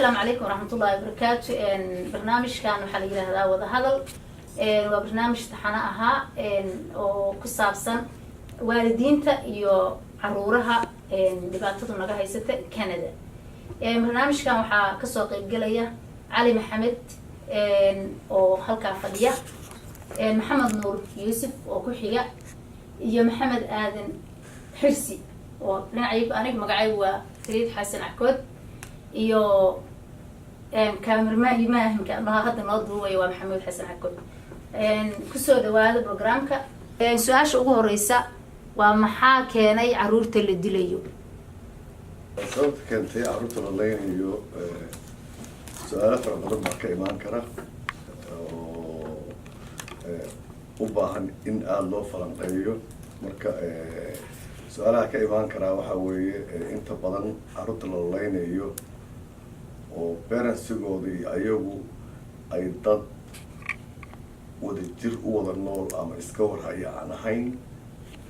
السلام عليكم ورحمة الله وبركاته. برنامج كان وحلي هذا وهذا وبرنامج تحناها وكسابسا والدين يو عرورها دبعتهم نجاح يسته كندا. برنامج كان وح كسوق الجلية علي محمد وخلق فدية محمد نور يوسف وكحية يا محمد آذن حرسي ونعيب أنا مقعي وتريد حسن عكود iyo cameraman imaam ka hadda noo duubay waa Maxamed Xasan Cakod ku soo dhawaada barnaamijka su'aasha ugu horeysa waa maxaa keenay caruurta la dilayo sababta keentay caruurta la leeyahay su'aalo fara badan baa ka imaan kara oo u baahan in aad loo falanqeeyo marka su'aalaha ka imaan kara waxa weeye inta badan caruurta la leeyahay oo parentsigooda ayagu ay dad wada jir u wada nool ama iska warhaya aan ahayn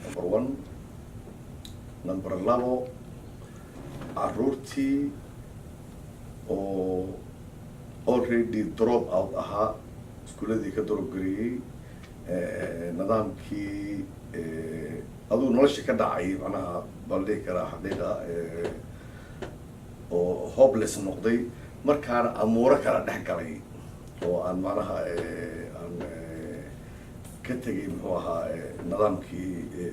number 1 number 2 caruurtii oo already drop out ahaa iskuuladii ka drop gariyey nidaamkii aduu nolosha ka dhacay macnaha baldhihi karaa xaqiiqa oo hopeless noqday markaana amuuro kala dhex galay oo aan macnaha aan ka tegay muxuu ahaa nidaamkii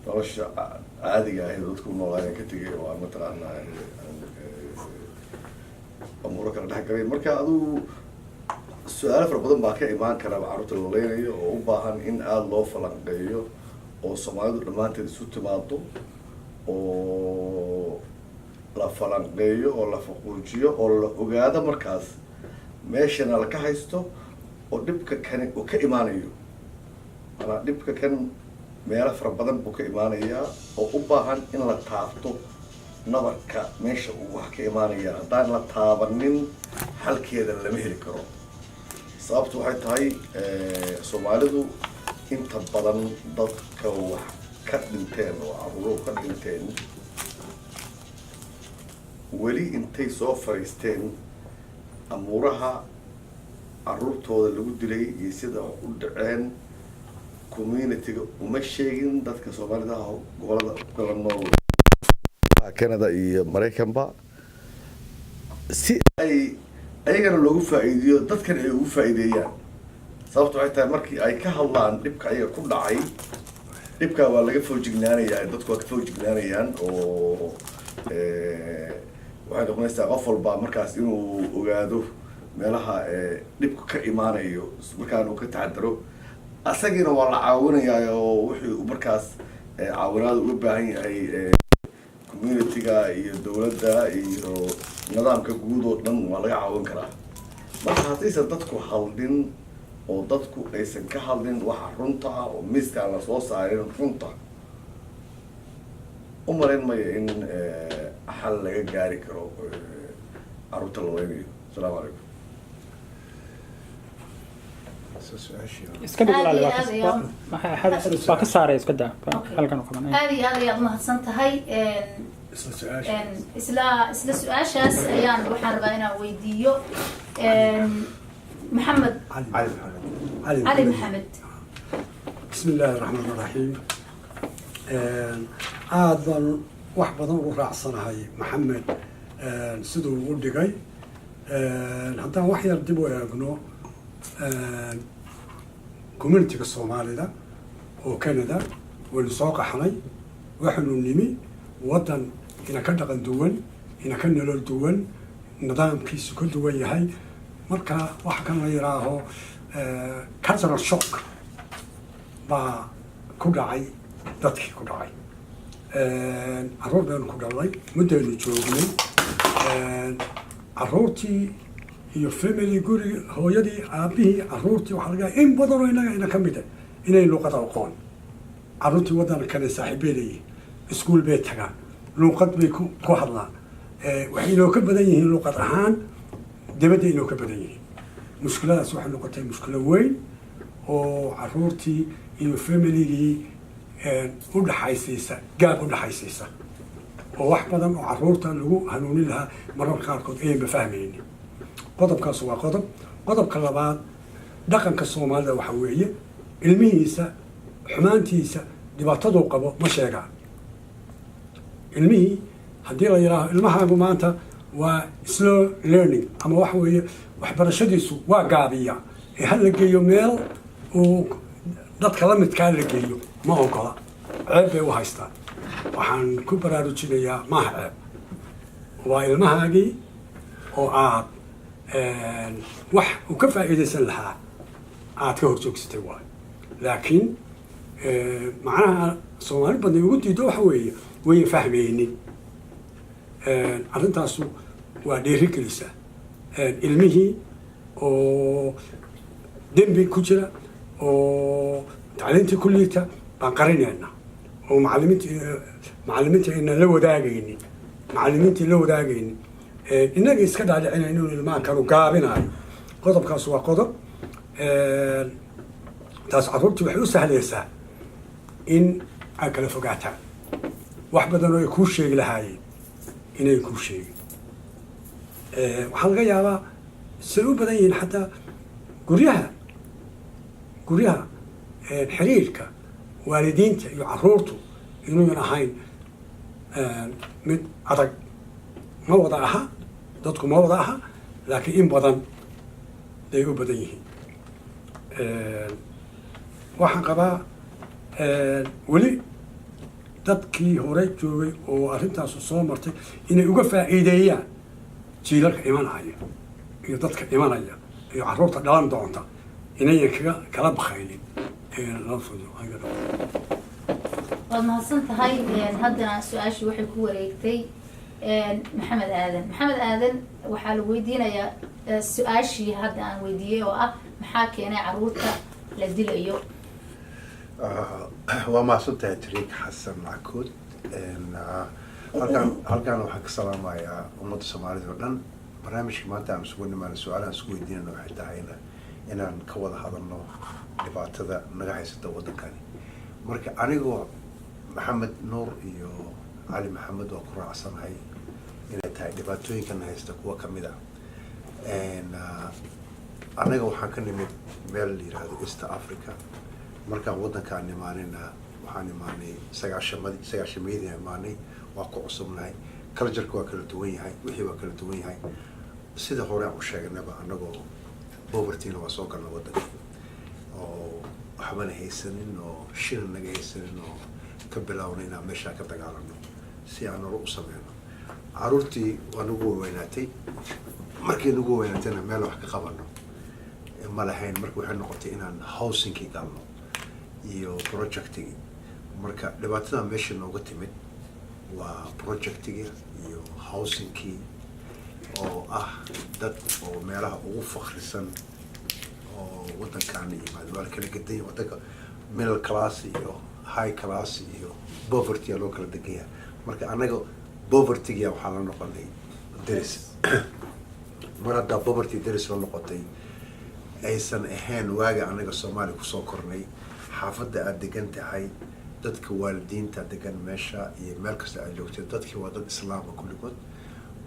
nolosha caadiga ahayd dadku noolaayeen ka tegay oo aan mataqaana amuuro kala dhex galay marka aduu su'aalo fara badan baa ka imaan kara caruurta la leenayo oo u baahan in aada loo falanqeeyo oo Soomaalidu dhammaanteed isu timaado oo la falanqeeyo oo la faquujiyo oo la ogaado markaas meeshana la ka haysto oo dhibka kan uu ka imaanayo ana dhibka kan meel fara badan buu ka imaanaya oo u baahan in la taabto nabarka meesha uu wax ka imaanaya haddaan la taabanin halkeeda lama heli karo sababtu waxay tahay Soomaalidu inta badan dadka wax ka dhinteen oo caruur ka dhinteen weli intay soo fariisteen amuuraha caruurtooda lagu dilay iyo sida u dhaceen community-ga uma sheegin dadka Soomaalida gobolada kala nool Canada iyo Mareykanba si ay ayagana loogu faa'iideeyo dadkan ay ugu faa'iideeyaan sababtu waxay tahay markii ay ka hadlaan dhibka ayaga ku dhacay dhibka waa laga foojignaanayaa dadku waa ka foojignaanayaan oo waxay noqonaysaa qof walba markaas inuu ogaado meelaha dhibku ka imaanayo markaan uu ka taxadaro asagina waa la caawinayaa oo wixii markaas caawinaad uga baahan yahay community-ga iyo dawladda iyo nidaamka guud oo dhan waa laga caawin karaa marka haddaysan dadku hadlin oo dadku aysan ka hadlin waxa runta ah oo miiska la soo saarin runta umaleyn maya in xal laga gaari karo caruurta la weynayo salaamu calaykum iska bilaal waa ka saaray iska daa halkan oo qaban aad mahadsan tahay isla su'aashaas ayaan waxaan rabaa inaan weydiiyo محمد علي محمد بسم الله الرحمن الرحيم هذا واحد بدن وراعصنا هاي محمد سدو ودقي هذا واحد يردبوا يابنو كوميونتي الصومالي ده وكندا والسوق حني وحنو النمي وطن هنا كان دول هنا كان لول دول نظام كيس كل دول هاي marka waxa kan la yiraahdo cultural shock ba ku dhacay dadkii ku dhacay caruurtan ku dhalay muddo la joognay caruurtii iyo family guri hooyadii aabihii caruurtii waxa laga in badan oo inaga kamid ah inay luqad aqoon caruurtii wadanka kale saaxiibeeyay iskuul bay tagaan luqad bay ku hadlaan waxay inoo ka badan yihiin luqad ahaan dibadda inuu ka badan yahay mushkiladaas waxay noqotay mushkilo weyn oo caruurtii iyo family-gii u dhaxaysiisa gaab u dhaxaysiisa oo wax badan oo carruurta lagu hanuunin lahaa mararka qaarkood ayanba fahmaynin qodobkaas waa qodobka labaad dhaqanka soomaalida waxa weeye ilmihiisa xumaantiisa dhibaataduu qabo ma sheegaa ilmihii haddii la yidhaaho ilmahaagu maanta waa slow learning ama waxa weeye waxbarashadiisu waa gaabiya ee ha la geeyo meel uu dadka la midkaa la geeyo ma ogola ceeb bay u haystaan waxaan ku baraarujinayaa maaha ceeb waa ilmahaagii oo aad wax uu ka faa'iidaysan lahaa aad ka horjoogsatay waayo laakiin macnaha soomaali badnay ugu diido waxa weeye wayan fahmaynin arrintaasu waa dheeri gelisa ilmihii oo dembi ku jira oo tacliintii ku liita baan qarinayna oo macallimiinta aynan la wadaagaynin innaga iska dhaadhicinayno inuu ilmaha kanu gaabinayo qodobkaas waa qodob taas carruurtii waxay u sahlaysaa in ay kala fogaataan wax badan oo ay kuu sheegi lahaayeen inay kuu sheegin waxaa laga yaabaa say u badan yihiin xataa guryaha xiriirka waalidiinta iyo carruurtu inuuyan ahayn mid adag ma wada aha dadku ma wada aha laakiin in badan day u badan yihiin waxaan qabaa weli dadkii hore joogay oo arrintaasu soo martay inay uga faa'iideeyaan jiilalka imanaya iyo dadka imanaya iyo carruurta dhalan doonta inayan kala bakaynin waad mahadsan tahay haddana su-aashii waxay ku wareegtay maxamed aadan waxaa la weydiinayaa su-aashii hadda aan weydiiyey oo ah maxaa keenay carruurta la dilayo waa mahadsantahay tariik xasan macakood halkaan waxaan ka salaamayaa ummadda soomaalida oo dhan barnaamijka maanta aan isugu nimaana su-aalahan isku weydiinana waxay tahayna inaan ka wada hadalno dhibaatada naga haysata waddankani marka anigoo maxamed nuur iyo cali maxamed waa ku raacsanahay inay tahay dhibaatooyinkana haysta kuwa kamid ah anaga waxaan ka nimid meel la yihahdo east africa markaan waddankaan imaanayna waxaan imaanay sagaashameydii imaanay waa ku cusubnahay cultureka waa kala duwan yahay wixii waa kala duwan yahay sida hore aan u sheegnaba anagoo povertyna waa soo galna waddanka oo waxbana haysanin oo shilin naga haysanin oo ka bilaawna inaan meeshaa ka dagaalano si aan nolol u sameyno carruurtii waa nagu waweynaatay markii nagu waweynaatayna meel wax ka qabano ma lahayn marka waxay noqotay inaan housingkii galno iyo projectigii marka dhibaatada meesha nooga timid waa projectigii iyo housingkii oo ah dad oo meelaha ugu fakrisan oo waddankaana yimaado waa la kala gedanya waddanka middle class iyo high class iyo povertya loo kala degaya marka anaga povertygia waxaa la noqonay deris mar haddaa poverty deris la noqotay aysan ahayn waaga anaga soomaaliya kusoo kornay xaafadda aad degan tahay dadka waalidiinta degan meesha iyo meel kasta aad joogtay dadkii waa dad islaama kulligood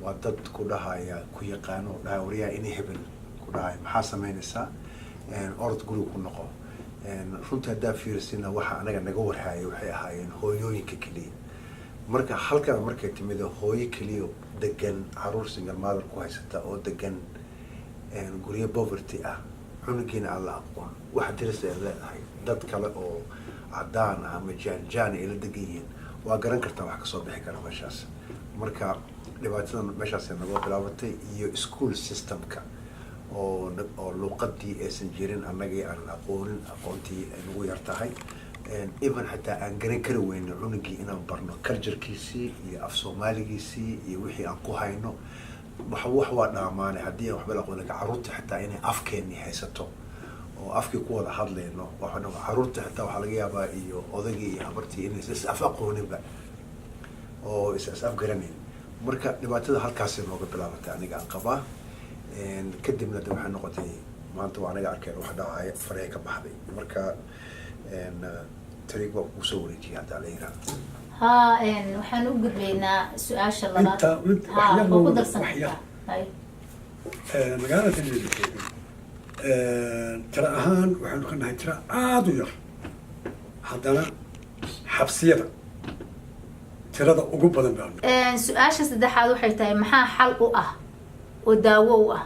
waa dad ku dhahaya ku yaqaano oo dhaha waryaa inay hebel ku dhahaya maxaa samaynaysaa orod guriga ku noqo runtii haddaa fiirsina waxa anaga naga warhaaya waxay ahaayeen hooyooyinka keliya marka halkaa markay timid hooyo keliya degan caruur single mother ku haysata oo degan guryo poverty ah cunugiina aan la aqoon wax diris ay leedahay dad kale oo cadaan ah ama jaanjaan ay la degan yihiin waa garan kartaa wax kasoo bixi kara meeshaas marka dhibaatada meeshaasay naga bilaabatay iyo school systemka oo luuqadii aysan jirin annagii aan aqoontii ay nagu yar tahay even xataa aan garan kari weyno cunugii inaan barno culturekiisii iyo af soomaaligiisii iyo wixii aan ku hayno wax waa dhaamaanay haddii aan waxba la aqoon carruurta xitaa inay afkeenii haysato oo afkii ku wada hadlayno carruurta xitaa waxaa laga yaabaa iyo odagii iyo habartii inaysan is af aqooninba oo is af garanayn marka dhibaatada halkaasay nooga bilaabatay aniga aan qabaa kadibna de waxay noqotay maanta waa anaga arkeen wax dhacaya faree ka baxday marka tariig waa kugu soo wareejiyay haddaa la yihahdo ها waxaan u gudbaynaa su'aasha labaad waxyar ku darsan magaalada tira ahaan waxaanu ka nahay tira aada u yar haddana xabsiyada tirada ugu badan baanu su-aasha saddexaad waxay tahay maxaa xal u ah oo daawo u ah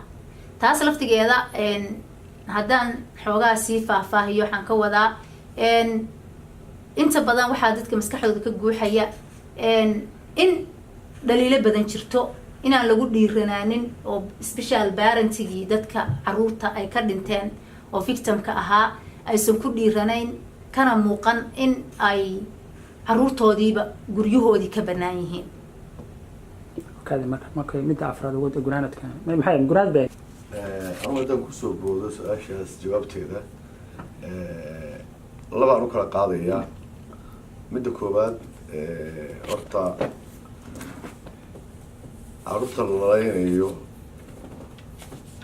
taas laftigeeda haddaan xoogaa sii faahfaahiyo waxaan ka wadaa inta badan waxaa dadka maskaxdooda ka guuxaya in dhaliilo badan jirto inaan lagu dhiiranaanin oo special parentigii dadka caruurta ay ka dhinteen oo victimka ahaa aysan ku dhiiranayn kana muuqan in ay caruurtoodiiba guryahoodii ka bannaan yihiin marka midda afraad ugu gunaanadka maxay gunaad bay anu haddaan kusoo boodo su-aashaas jawaabteeda labaan u kala qaadayaa midda koowaad horta caruurta la laynayo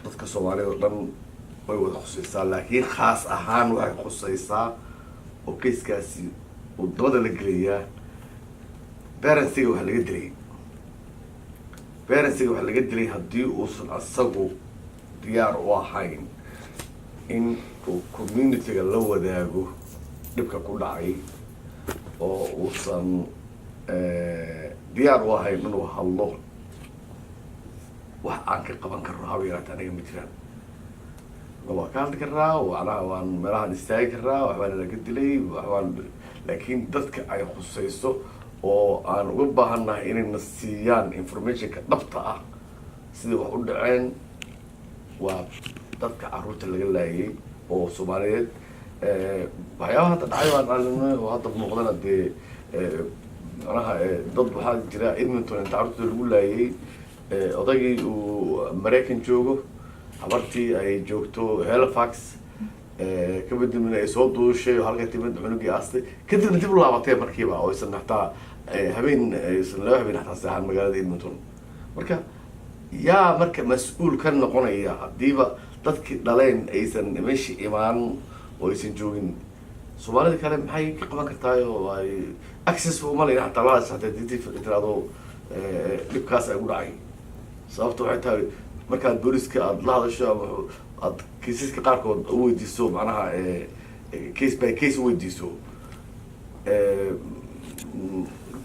dadka soomaaliyad oo dhan way wada khusaysaa laakiin khaas ahaan waxay khusaysaa oo kayskaasi uu dabada la gelayaa parentsiga waxaa laga dilay parentsiga waxaa laga dilay haddii uusan asagu diyaar u ahayn in uu community-ga la wadaago dhibka ku dhacay oo uusan diyaar u ahayn inuu hadlo wax aan ka qaban karno haba yaraata aniga ma jiraan waa ka hadli karnaa macnaha waan meelahaan istaagi karnaa waxbaa nalaga dilay waxbaan laakiin dadka ay khusayso oo aan uga baahannahay inayna siiyaan informationka dhabta ah sidai wax u dhaceen waa dadka caruurta laga laayay oo soomaaliyeed waxyaabaha hadda dhacay baan alinay oo hadda muuqdana dee macnaha dad waxaa jira Edmonton inta caruurta lagu laayay odaygii uu Mareykan joogo habartii ay joogto Halifax kabadibna ay soo duushay halka timid cunugii aastay kadibna dib u laabatay markiiba oo aysan hataa habeen aysan laba habeen hataa saahan magaalada Edmonton marka yaa marka mas-uul ka noqonaya haddiiba dadkii dhaleen aysan meeshii imaan oo aysan joogin soomaalida kale maxay ka qaban kartaa oo ay access uma leeyahay hataa lahaas hataa didi tiraado dhibkaas ay ugu dhacay sababta waxay tahay markaad booliska aada la hadasho ama aada kiisaska qaarkood u weydiiso macnaha case by case u weydiiso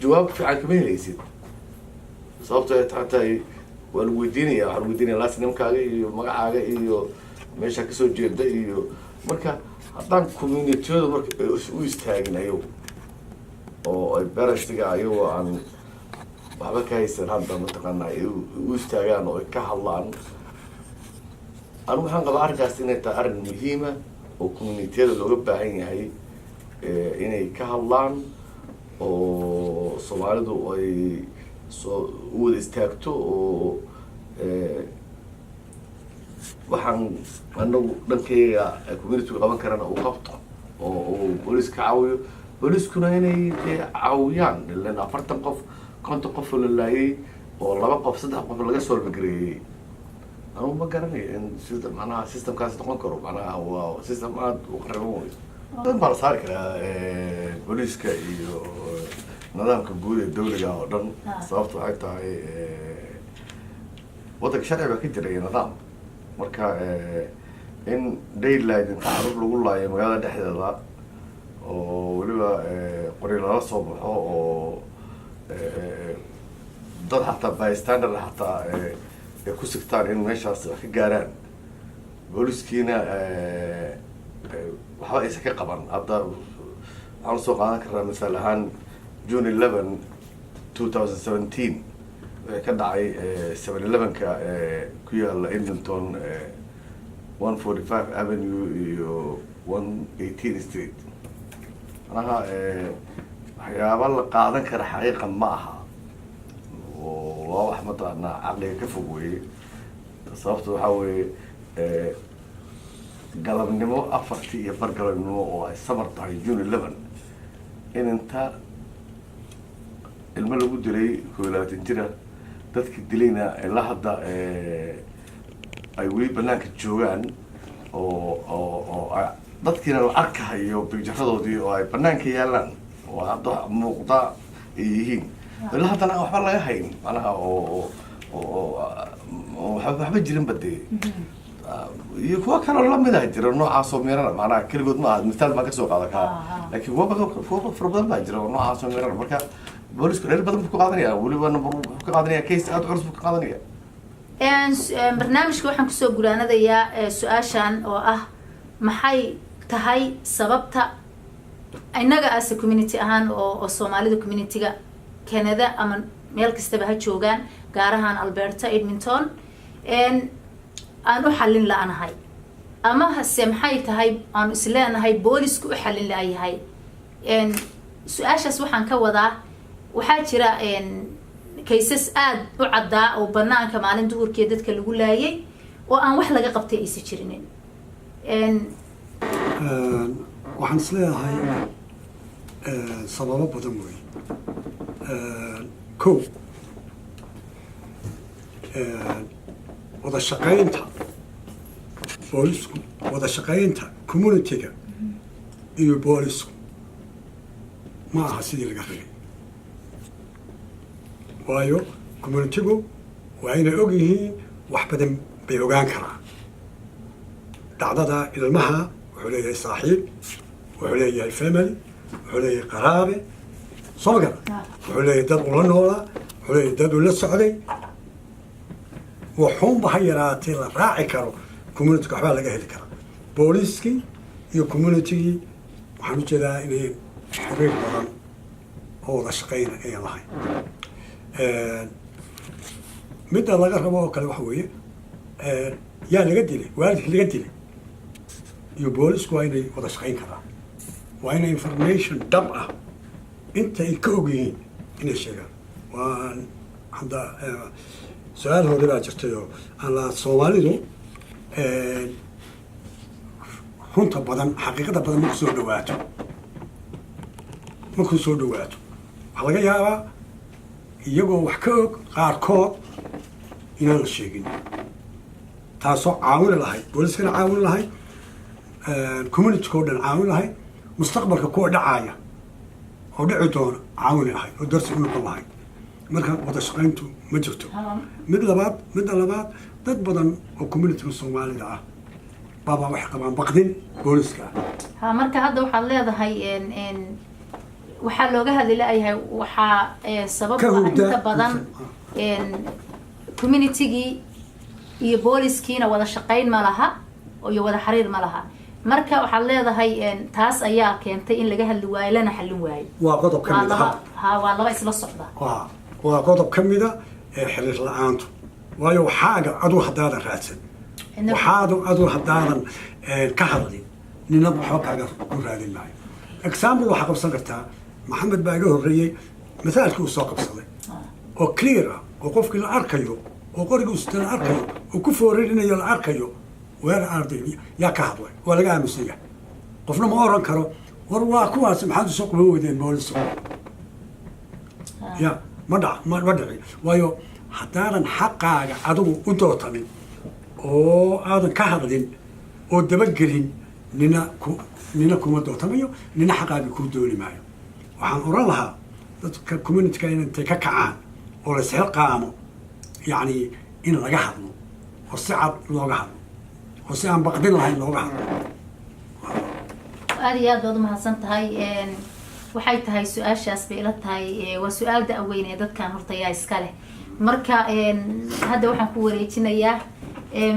jawaab fiican kama helaysid sababta ay tahay waa lagu weydiinaya waxaa lagu weydiinaya lastnamkaaga iyo magacaaga iyo meesha kasoo jeeda iyo marka haddaan communitiyada marka u istaagin ayago oo ay parentsiga ayagoo aan waxba ka haysan hadda mataqaanaa ay u istaagaan oo ay ka hadlaan anigu waxaan qabaa arrinkaas inay tahay arrin muhiima oo communitiyada looga baahan yahay inay ka hadlaan oo soomaalidu ay soo u wada istaagto oo waxaan anagu dhankayga community-ga qaban karana uu qabto oo uu booliska caawiyo booliskuna inay caawiyaan ilan 40 qof 50 qof oo la laayay oo 2 qof 3 qof laga soo gareeyay anigu ma garanayo in sida macnaha systemkaas noqon karo macnaha waa system aad u qarriban wey dad baa la saari karaa booliska iyo nidaamka guud ee dawliga oo dhan sababta waxay tahay waddanka sharci baa ka jira iyo nidaam marka in daylight inta caruur lagu laayo magaalada dhexdeeda oo weliba qori lala soo baxo oo dad xataa bystander xataa ay ku sigtaan in meeshaas wax ka gaaraan booliskiina waxba aysan ka qaban hadda waxaan soo qaadan karnaa misaal ahaan June 11 2017 waxay ka dhacay 7-11ka ku yaala Edmonton 145 Avenue iyo 118 Street macnaha waxyaaba la qaadan kara xaqiiqa ma aha oo waa wax mataqaanaa caqliga ka fog weeye sababta waxaa weeye galabnimo 4 iyo bar galabnimo oo ay samar tahay June 11 in inta ilmo lagu dilay 21 jira dadka dilayna ilaa hadda ay weli banaanka joogaan oo dadkiina la arkahayo bigjafadoodii oo ay banaanka yaalaan oo hadda muuqda ay yihiin ilaa haddana waxba laga hayn macnaha oo waxba jirinba dee iyo kuwa kaloo lamid ah jira noocaasoo meerana macnaha keligood ma aha misaal baan kasoo qaada kaa laakiin kuwa fara badan baa jira oo noocaasoo meerana marka boolisku reer badan buu ka qaadanaya weliba number buu ka qaadanaya case aad culus buu ka qaadanaya barnaamijka waxaan kusoo guraanadayaa su-aashan oo ah maxay tahay sababta innaga ase community ahaan oo soomaalida communityga Canada ama meel kastaba ha joogaan gaar ahaan Alberta Edmonton aan u xallin la'anahay ama hase maxay tahay aan isleenahay boolisku u xallin la'ayahay su-aashaas waxaan ka wadaa waxaa jira cases aad u caddaa oo banaanka maalin duhurkii dadka lagu laayay oo aan wax laga qabtay aysan jirinin waxaan isleeyahay sababo badan weeye kow wada shaqaynta boolisku wada shaqaynta communityga iyo boolisku ma aha sidii laga rabay waayo communitygu waa inay og yihiin wax badan bay ogaan karaan dhacdada ilmaha wuxuu leeyahay saaxiib wuxuu leeyahay family wuxuu leeyahay qaraabe soo gara wuxuu leeyahay dad ula noolaa wuxuu leeyahay dad ula socday waxuunba ha yaraatee la raaci karo communityga waxbaa laga heli karaa booliskii iyo communitygii waxaan u jeedaa inay xiriir badan oo wada shaqayna ayan lahayn midda laga rabo oo kale waxa weeye yaa laga dilay waalidka laga dilay iyo boolisku waa inay wada shaqayn karaan waa inay information dhab ah inta ay ka og yihiin inay sheegaan waan hadda su-aal hore baa jirtay oo aan soomaalidu runta badan xaqiiqada badan marku soo dhawaato waxaa laga yaabaa iyagoo wax ka og qaarkood inaan la sheegin taasoo caawini lahayd booliskana caawini lahayd communityka oo dhan caawin lahayd mustaqbalka kuwa dhacaaya oo dhici doona caawini lahayd oo darsi u noqon lahayd marka wada shaqayntu ma jirto midda labaad dad badan oo communityga soomaalida ah baabaa waxay qabaan baqdin booliska ha marka hadda waxaad leedahay waxaa looga hadli la'yahay waxaa sabab inta badan communitygii iyo booliskiina wada shaqayn ma laha iyo wada xiriir ma laha marka waxaad leedahay taas ayaa keentay in laga hadli waayo lana xallin waayo waa qodob ka mid ah waa laba isla socda waa qodob ka mida xiriir la-aantu waayo waxaaga aduu haddaadan raadsan aduu haddaadan ka hadlin nina waxba kaaga ku raadin maayo example waxaa qabsan kartaa maxamed baa iga horreeyey masaalkii uu soo qabsaday oo clear ah oo qofkii la arkayo oo qorigii usta la arkayo oo ku foorarinayo la arkayo weer arday yaa ka hadlay waa laga aaminsan yahay qofna ma oran karo war waa kuwaas maxaad usoo qaban weydeen booliska ya ma dhici waayo haddaadan xaqaaga adigu u dootamin oo aadan ka hadlin oo dabagelin nina kuma dootamayo nina xaqaaga kuu dooni maayo waxaan oran lahaa dadka communityga intay ka kacaan oo la isxilqaamo yacni in laga hadlo oo si cad looga hadlo oo si aan baqdin lahayn looga hadlo aad iyo aad baad umahadsan tahay waxay tahay su-aashaas bay ila tahay waa su-aal da-weyn ee dadkan horta yaa iska leh marka hadda waxaan ku wareejinayaa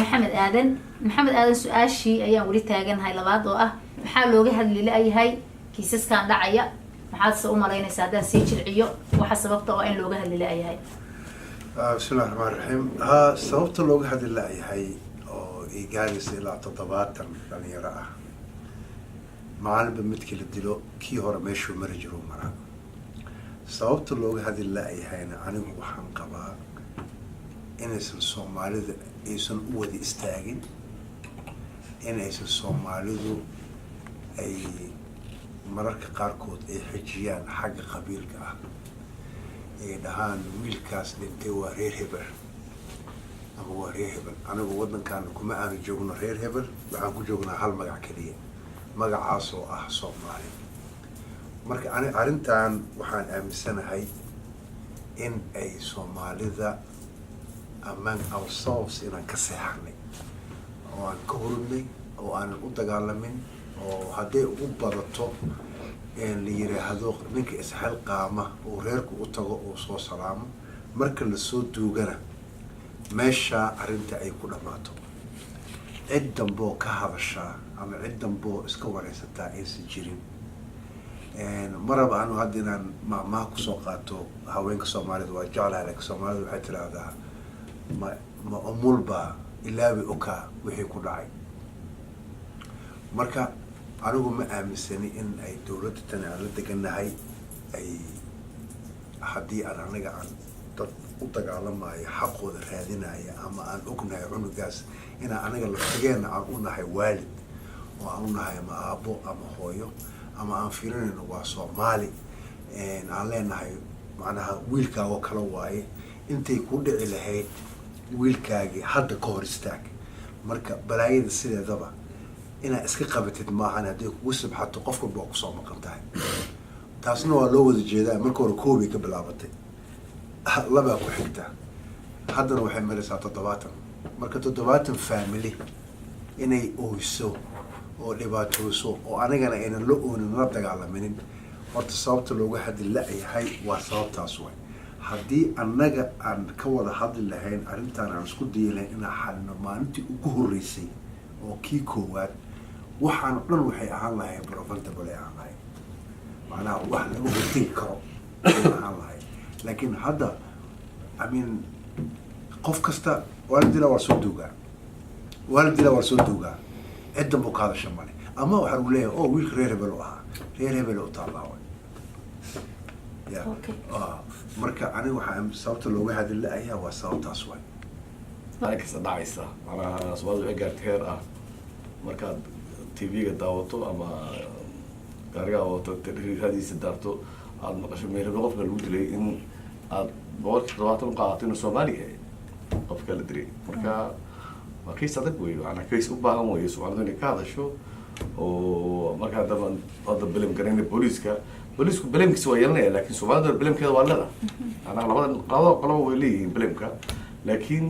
maxamed aadan su-aashii ayaan weli taaganahay labaad oo ah maxaa looga hadli la-yahay kiisaskan dhacaya maxaad se u malaynaysaa haddaan sii jirciyo waxa sababta oo in looga hadli la-yahay bismillahi raxmaan raxiim sababta looga hadli la-yahay oo ay gaaraysa ilaa 70 dhalinyaro ah maalinba midkii la dilo kii hore meeshuu mari jiruu maraa sababta looga hadli la-yahayna anigu waxaan qabaa inaysan soomaalida aysan u wada istaagin inaysan soomaalidu ay mararka qaarkood ay xijiyaan xagga qabiilka ah ay dhahaan wiilkaas dhintay waa reer hebel ama waa reer hebel anigu waddankaana kuma aanu joogno reer hebel waxaan ku joognaa hal magac keliya magacaas oo ah soomaali marka ani arrintan waxaan aaminsanahay in ay soomaalida among ourselves inaan ka seexanay oo aan ka hurudnay oo aanan u dagaalamin oo hadday ugu badato la yiraahdo ninka isxil qaama oo reerku u tago oo soo salaamo marka la soo duugana meesha arrinta ay ku dhamaato cid damboo ka hadashaa ama cid damboo iska wareysataa aysan jirin maraba anu hadda inaan maamaha kusoo qaato haweenka soomaalida waa jeclahay laakiin soomaalida waxay tiraahdaa ma umulba ilaabi okaa wixii ku dhacay marka anigu ma aaminsani in ay dawladda tani aan la deganahay ay haddii aan anaga aan dad u dagaalamayo xaqooda raadinaya ama aan ognahay cunugaas inaan anaga laftigeena aan u nahay waalid oo aan u nahay ama aabbo ama hooyo ama aan fiirinayno waa Soomaali aan leenahay macnaha wiilkaagoo kala waaye intay ku dhici lahayd wiilkaagii hadda ka hor istaag marka balaayada sideedaba inaad iska qabatid maahan haddii kugu sabxato qof walba waa kusoo maqan tahay taasna waa loo wada jeedaa marka hore koobay ka bilaabatay labaa ku xigta haddana waxay maraysaa 70 marka 70 family inay ooyso oo dhibaatooso oo anigana aynan la oonin la dagaalaminin horta sababta looga hadli la-yahay waa sababtaas way haddii annaga aan ka wada hadli lahayn arrintaan aan isku dayi lahayn inaan xalino maalintii ugu horreysay oo kii koowaad waxaan dhan waxay ahaan lahayn preventable ay ahaan lahayn macnaha wax lagu hortegi karo ay ahaan lahayn laakiin hadda I mean qof kasta waalidina waa soo duugaa cidda buu ka hadasha male ama waxaa lagu leeyahay oo wiilka reer hebel u ahaa reer hebel u taallaawa marka aniga waxaa sababta looga hadli la-ayaa waa sababtaas waay kasta dhacaysa macnaha Soomaalida waxay gaartay heer ah markaad TV-ga daawato ama gaariga wato televisionadiisa daarto aad maqasho meelo qofka lagu dilay in aad 70 qaadato inuu Soomaali yahay qofka la dilay marka waa kiis adag weey ana kiis u baahan weey Soomaalidu inay ka hadasho oo marka hadda bilim garanay booliisku bilimkiisa waa yeelanaya laakiin Soomaalida bilimkeeda waa leedahay ana labada qolo way leeyihiin bilimka laakiin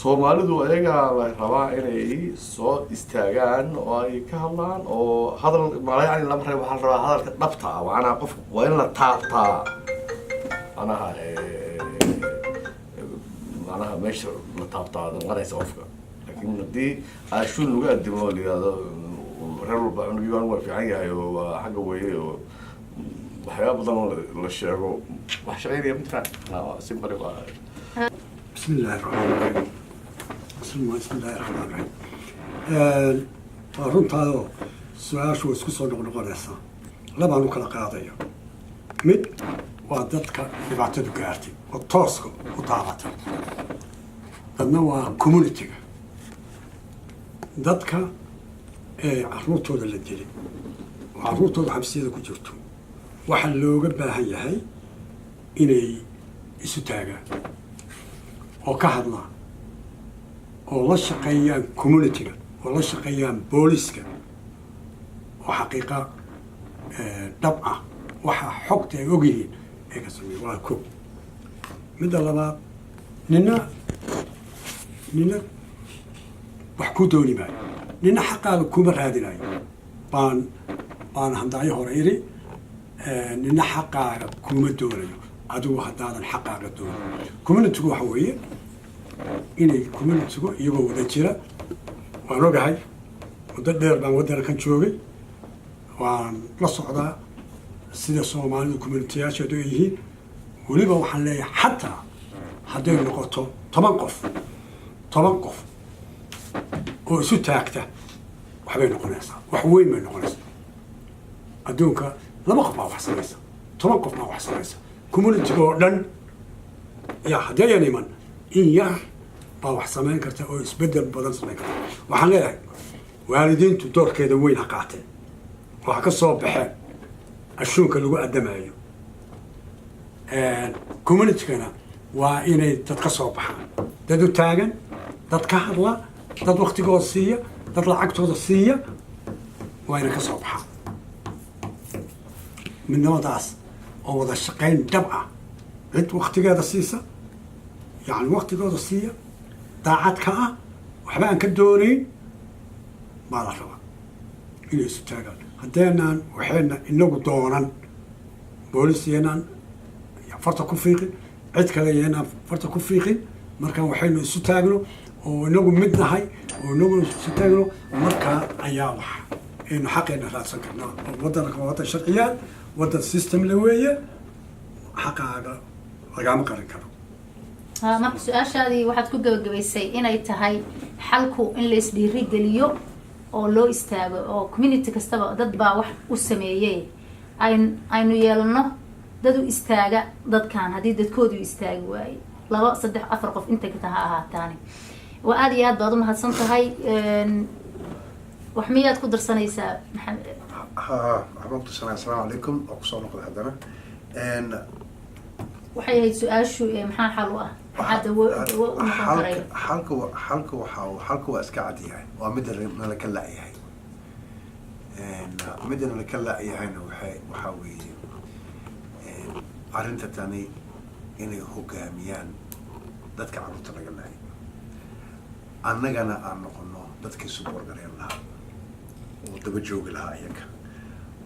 Soomaalidu ayaga waxay rabaa inay soo istaagaan oo ay ka hadlaan oo hadal maalayaan lama reebo waxa la rabaa hadalka dhabta ah waana qof waa in la taabtaa anaha معناها ماشي متابطة غير يسوفك لكن دي عشون لقى الدماغ هذا ورلو بقى إنه يوان واقف عيها وحاجة وهي وحياة بدنا للشعر وحشغير يا بنت سيمبر بسم الله الرحمن الرحيم بسم الله الرحمن الرحيم runta hado su-aashu way isku soo noqnoqonaysaa labaanu kala qaadaya mid waa dadka dhibaatadu gaartay oo tooska u taabatay dadna waa community-ga dadka caruurtooda la dilay oo caruurtooda xabsiyada ku jirto waxaa looga baahan yahay inay isu taagaan oo ka hadlaan oo la shaqeeyaan community-ga oo la shaqeeyaan booliska oo xaqiiqa dhab ah waxa xogta ay ogyihiin ee ka sameeya waa ko midda labaad nina wax ku dooni maayo nina xaqaaga kuma raadinayo baan handaayo hore iri nina xaqaaga kuma doonayo adigu haddaadan xaqaaga doonin community-gu waxa weeye inay community-gu iyagoo wada jira waan ogahay muddo dheer baan waddankan joogay waan la socdaa sida Soomaalidu community-yaasheedu ay yihiin weliba waxaan leeyahay xataa hadday noqoto 10 qof oo isu taagta waxbay noqonaysaa wax weyn bay noqonaysaa adduunka 2 qof baa wax samaysa 10 qof baa wax samaysa community-ga oo dhan yaa haddii ay iman in yar baa wax samayn karta oo isbeddel badan samayn karta waxaan leeyahay waalidiintu doorkeeda weyn ha qaateen waxa ka soo baxeen ashuunka lagu adamayo community-gana waa inay dad ka soo baxaan dad u taagan dad ka hadla dad waqtigooda siiya dad lacagtooda siiya waa inay ka soo baxaan midnimadaas oo wada shaqayn dhab ah cid waktigeeda siisa yani waktigooda siiya daacad ka ah waxba aan ka doonayn baa la rabaa inay isu taagaan haddeenaan waxayna inagu doonan boolis yeenaan farta ku fiiqin cid kale yeenaan farta ku fiiqin markaan waxaynu isu taagno oo inagu mid nahay oo inagu isu taagno markaa ayaa wax aynu xaqeena raadsan karnaa oo waddanka waa waddan sharciyaad waddan system la weeye xaqaaga lagama qarin karo marka su-aashaadii waxaad ku gabagabaysay inay tahay xalku in la isdhiiri geliyo oo loo istaago oo community kastaba dad baa wax u sameeyey aynu yeelano dad u istaaga dadkan haddii dadkoodu istaagi waaye 2, 3, 4 qof inta kata ha ahaataani waa aad iyo aad baad u mahadsan tahay wax miyaad ku darsanaysaa maxamed waxbaan ku darsanaya assalaamu calaykum oo kusoo noqday haddana waxay ahayd su-aashu maxaa xal u ah maxaa dawo u noqon karaya xalka waa iska cad yahay waa midda nala ka la-yahay midda nala ka la-yahayna waxaa weeye arrinta tani inay hogaamiyaan dadka carruurta laga la-ay annagana aan noqono dadkii suborgareen lahaa oo daba joogi lahaa iyaga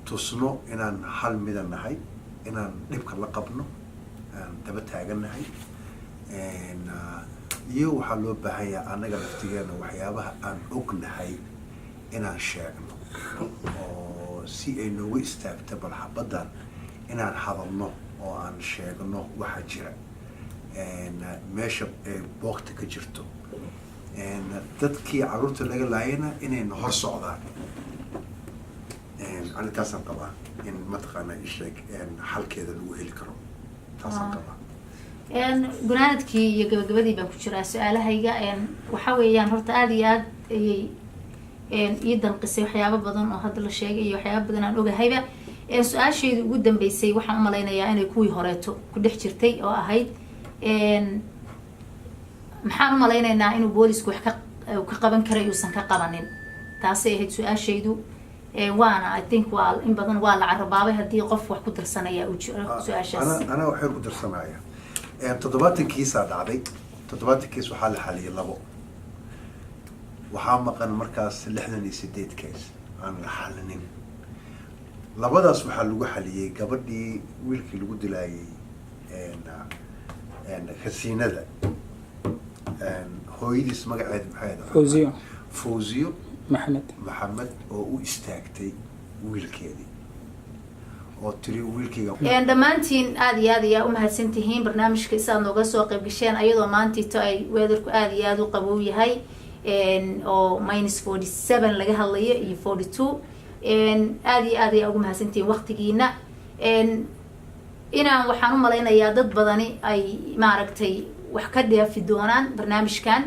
tusno inaan hal mida nahay inaan dhibka la qabno aan daba taagannahay iyo waxaa loo baahan yahay annaga laftigeena waxyaabaha aan ognahay inaan sheegno oo si ay noogu istaagta bal xabaddan inaan hadalno oo aan sheegno waxa jira meesha boogta ka jirto dadkii carruurta laga laayana inayna hor socdaan arrintaasaan qabaa in mataqaana isheeg xalkeeda lagu heli karo taasaan qabaa gunaanadkii iyo gabagabadii baan ku jiraa su-aalahayga waxaa weeyaan horta aada iyo aad ayay ii danqisay waxyaabo badan oo hadda la sheegay iyo waxyaaba badan aan ogahayba su-aasheedu ugu dambeysay waxaan u malaynayaa inay kuwii horeeto ku dhex jirtay oo ahayd maxaan u malaynaynaa inuu boolisku wax ka qaban karay uusan ka qabanin taasay ahayd su-aashaydu waana I think waa in badan waa la carabaabay haddii qof wax ku darsanaya uu jiro su-aashaas anaa waxay ku darsanaya 70 kiisaa dhacday 70 kiis waxaa la xaliyay 2 waxaa maqan markaas 68 kiis aan la xalinin labadaas waxaa lagu xaliyay gabadhii wiilkii lagu dilaayay kasiinada hooyadiis magaceed maxay Fawziyo maxamed oo u istaagtay wiilkeedii oo tiri wiilkeyga dhammaantiin aada iyo aad ayaa u mahadsantihiin barnaamijka isaad nooga soo qayb gasheen ayadoo maantiito ay weatherku aada iyo aada u qabow yahay oo -47 laga hadlayo iyo 42 aada iyo aad ayaa ugu mahadsantihiin waqtigiina inaan waxaan u malaynayaa dad badani ay maaragtay wax ka dhaafi doonaan barnaamijkan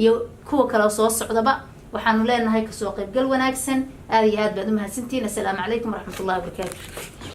iyo kuwa kale soo socdaba waxaanu leenahay kasoo qaybgal wanaagsan aada iyo aad baad u mahadsantihiin assalaamu calaykum waraxmatullahi wabarakaatu